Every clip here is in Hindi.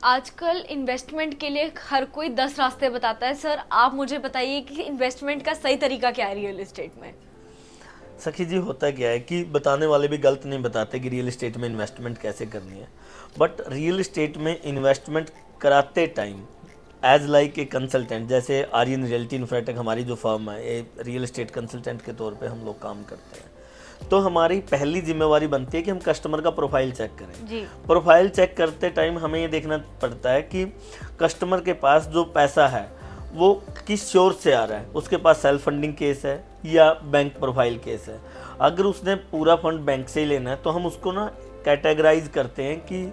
आजकल इन्वेस्टमेंट के लिए हर कोई 10 रास्ते बताता है। सर आप मुझे बताइए कि इन्वेस्टमेंट का सही तरीका क्या है रियल एस्टेट में। सखी जी, होता क्या है कि बताने वाले भी गलत नहीं बताते कि रियल एस्टेट में इन्वेस्टमेंट कैसे करनी है। बट रियल एस्टेट में इन्वेस्टमेंट कराते time as like a consultant, जैसे आर्यन रियल्टी इंफ्राटेक हमारी जो फर्म है, ये रियल एस्टेट कंसल्टेंट के तौर पे हम लोग काम करते हैं। तो हमारी पहली जिम्मेवारी बनती है कि हम कस्टमर का प्रोफाइल चेक करें। जी। प्रोफाइल चेक करते टाइम हमें ये देखना पड़ता है कि कस्टमर के पास जो पैसा है वो किस सोर्स से आ रहा है। उसके पास सेल्फ फंडिंग केस है या बैंक प्रोफाइल केस है। अगर उसने पूरा फंड बैंक से ही लेना है तो हम उसको ना कैटेगराइज करते हैं कि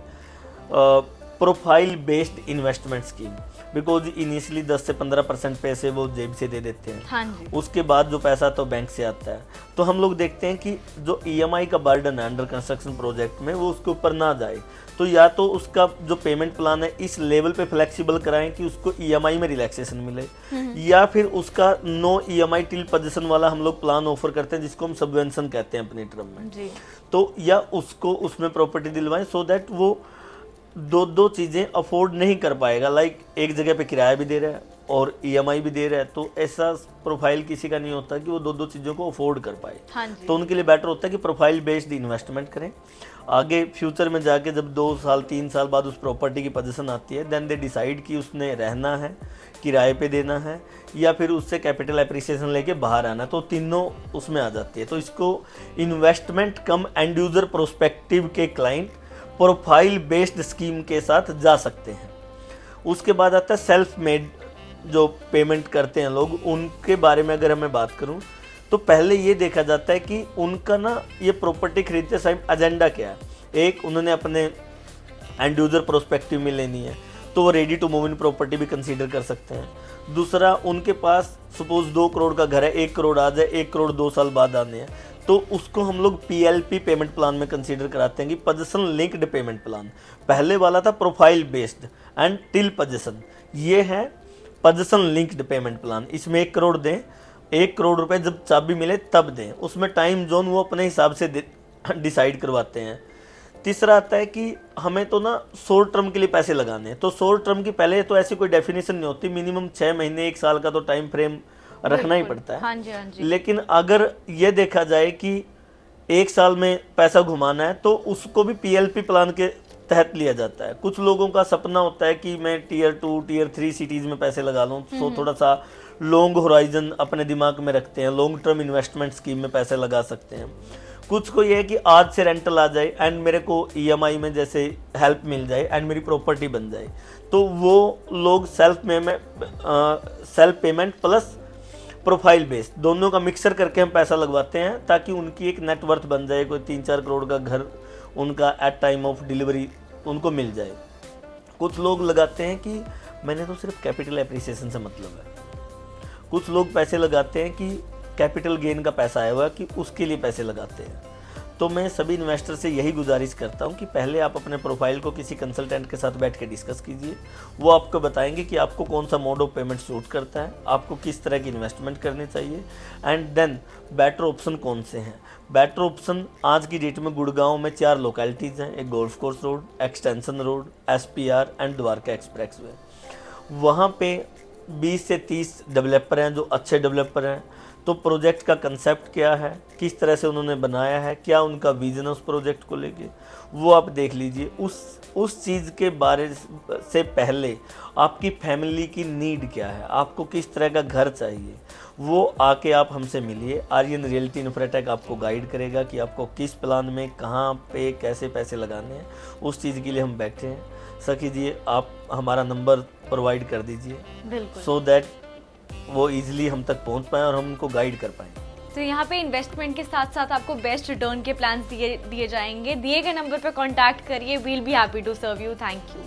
profile based investment scheme, because initially 10 से 15% पैसे वो जेब से दे देते हैं। हाँ जी। उसके बाद जो पैसा तो बैंक से आता है। तो हम लोग देखते हैं कि जो ईएमआई का बर्डन है अंडर कंस्ट्रक्शन प्रोजेक्ट में वो उसके ऊपर ना जाए। तो या तो उसका जो पेमेंट प्लान है इस लेवल पे फ्लेक्सिबल कराएं कि उसको ईएमआई में रिलैक्सेशन मिले, या फिर उसका नो ईएमआई टिल पोजीशन वाला हम लोग प्लान ऑफर करते हैं जिसको हम सबवेंशन कहते हैं अपने टर्म में। जी। तो या उसको उसमें प्रॉपर्टी दिलवाएं सो दैट वो दो चीज़ें अफोर्ड नहीं कर पाएगा। लाइक एक जगह पे किराया भी दे रहा है और ईएमआई भी दे रहा है, तो ऐसा प्रोफाइल किसी का नहीं होता कि वो दो चीज़ों को अफोर्ड कर पाए। हाँ जी। तो उनके लिए बेटर होता है कि प्रोफाइल बेस्ड इन्वेस्टमेंट करें। आगे फ्यूचर में जाके जब 2 साल 3 साल बाद उस प्रॉपर्टी की पोजीशन आती है, देन दे डिसाइड कि उसने रहना है, किराए पे देना है, या फिर उससे कैपिटल एप्रिसिएशन लेके बाहर आना है। तो तीनों उसमें आ जाती है। तो इसको investment come and user prospective के क्लाइंट प्रोफाइल बेस्ड स्कीम के साथ जा सकते हैं। उसके बाद आता है सेल्फ मेड जो पेमेंट करते हैं लोग, उनके बारे में अगर मैं बात करूं तो पहले ये देखा जाता है कि उनका ना ये प्रॉपर्टी खरीदते समय एजेंडा क्या है। एक, उन्होंने अपने एंड यूजर प्रोस्पेक्टिव में लेनी है तो वो ready to move in property भी कंसीडर कर सकते हैं। दूसरा, उनके पास सपोज 2 करोड़ का घर है, 1 करोड़ आ जाए, 1 करोड़ 2 साल बाद आने हैं, तो उसको हम लोग पीएलपी पेमेंट प्लान में कंसीडर कराते हैं कि पोजीशन लिंक्ड पेमेंट प्लान। पहले वाला था profile based and till position, ये है पोजीशन लिंक्ड पेमेंट प्लान। इसमें 1 करोड़ दें, 1 करोड़ रुपए जब चाबी मिले तब दें। उसमें टाइम जोन वो अपने हिसाब से डिसाइड करवाते हैं। तीसरा आता है कि हमें तो ना शॉर्ट टर्म के लिए पैसे लगाने हैं। तो शॉर्ट टर्म की पहले तो ऐसी कोई डेफिनेशन नहीं होती, मिनिमम 6 महीने 1 साल का तो टाइम फ्रेम रखना ही पड़ता है। हाँ जी, हाँ जी। लेकिन अगर ये देखा जाए कि 1 साल में पैसा घुमाना है तो उसको भी पीएलपी प्लान के तहत लिया जाता है। कुछ लोगों का सपना होता है कि मैं टियर 2 टियर 3 सिटीज़ में पैसे लगा लूँ, तो थोड़ा सा लॉन्ग होराइजन अपने दिमाग में रखते हैं, लॉन्ग टर्म इन्वेस्टमेंट स्कीम में पैसे लगा सकते हैं। कुछ को ये है कि आज से रेंटल आ जाए एंड मेरे को ईएमआई में जैसे हेल्प मिल जाए एंड मेरी प्रॉपर्टी बन जाए, तो वो लोग self payment plus profile based दोनों का मिक्सर करके हम पैसा लगवाते हैं ताकि उनकी एक नेटवर्थ बन जाए। कोई 3-4 करोड़ का घर उनका एट टाइम ऑफ डिलीवरी उनको मिल जाए। कुछ लोग लगाते हैं कि मैंने तो सिर्फ कैपिटल एप्रिसिएशन से मतलब है। कुछ लोग पैसे लगाते हैं कि कैपिटल गेन का पैसा आया हुआ कि उसके लिए पैसे लगाते हैं। तो मैं सभी इन्वेस्टर से यही गुजारिश करता हूं कि पहले आप अपने प्रोफाइल को किसी कंसल्टेंट के साथ बैठ के डिस्कस कीजिए। वो आपको बताएंगे कि आपको कौन सा मोड ऑफ पेमेंट सूट करता है, आपको किस तरह की इन्वेस्टमेंट करनी चाहिए, एंड देन बेटर ऑप्शन कौन से हैं। बेटर ऑप्शन आज की डेट में गुड़गांव में 4 लोकेलिटीज़ हैं, एक golf course road, extension road, SPR and Dwarka express way. वहाँ पे 20 से 30 डेवलपर हैं जो अच्छे डेवलपर हैं। तो प्रोजेक्ट का कंसेप्ट क्या है, किस तरह से उन्होंने बनाया है, क्या उनका विजन है उस प्रोजेक्ट को लेके, वो आप देख लीजिए। उस चीज़ के बारे से पहले आपकी फैमिली की नीड क्या है, आपको किस तरह का घर चाहिए, वो आके आप हमसे मिलिए। आर्यन रियल्टी इंफ्राटेक आपको गाइड करेगा कि आपको किस प्लान में कहाँ पे कैसे पैसे लगाने हैं। उस चीज़ के लिए हम बैठे हैं। सखी जी, आप हमारा नंबर प्रोवाइड कर दीजिए सो दैट वो इजीली हम तक पहुंच पाए और हम उनको गाइड कर पाएँ। तो यहाँ पे इन्वेस्टमेंट के साथ साथ आपको बेस्ट रिटर्न के प्लान्स दिए जाएंगे। दिए गए नंबर पे कांटेक्ट करिए। We'll be happy to serve you. Thank you.